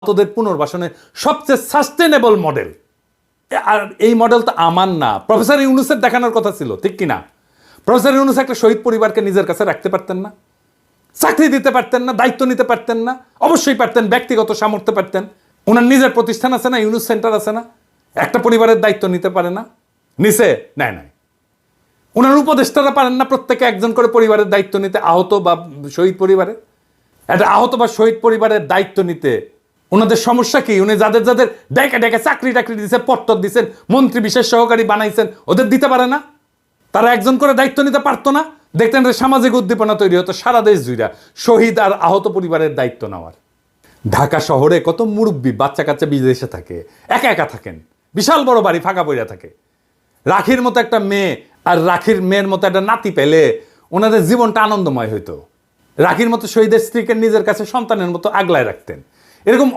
তোদের পুনর্বাসনের সবচেয়ে সাস্টেনেবল মডেল। আর এই মডেল তো আমার না, প্রফেসর ইউনূসের দেখানোর কথা ছিল, ঠিক কিনা? প্রফেসর ইউনূস একটা শহীদ পরিবারকে নিজের কাছে রাখতে পারতেন না? চাকরি দিতে পারতেন না? দায়িত্ব নিতে পারতেন না? অবশ্যই পারতেন, ব্যক্তিগত সামর্থ্য পারতেন। ওনার নিজের প্রতিষ্ঠান আছে না, ইউনূস সেন্টার আছে না? একটা পরিবারের দায়িত্ব নিতে পারে না? নিছে? নেয় নাই। ওনার উপদেষ্টারা পারেন না প্রত্যেকে একজন করে পরিবারের দায়িত্ব নিতে, আহত বা শহীদ পরিবারের? একটা আহত বা শহীদ পরিবারের দায়িত্ব নিতে ওনাদের সমস্যা কি? উনি যাদের যাদের ডেকে ডেকে চাকরি টাকরি দিয়েছেন, পত্তর দিচ্ছেন, মন্ত্রী বিশেষ সহকারী বানাইছেন, ওদের দিতে পারে না? তারা একজন করে দায়িত্ব নিতে পারতো না? দেখতেন সামাজিক উদ্দীপনা তৈরি হতো সারা দেশ জুড়ে শহীদ আর আহত পরিবারের দায়িত্ব নেওয়ার। ঢাকা শহরে কত মুরব্বী বাচ্চা কাচ্চা বিদেশে থাকে, একা একা থাকেন, বিশাল বড় বাড়ি ফাঁকা পড়ে থাকে। রাখির মতো একটা মেয়ে আর রাখির মেয়ের মতো একটা নাতি পেলে ওনাদের জীবনটা আনন্দময় হইতো। রাখির মতো শহীদের স্ত্রীকে নিজের কাছে সন্তানের মতো আগলায় রাখতেন। এরকম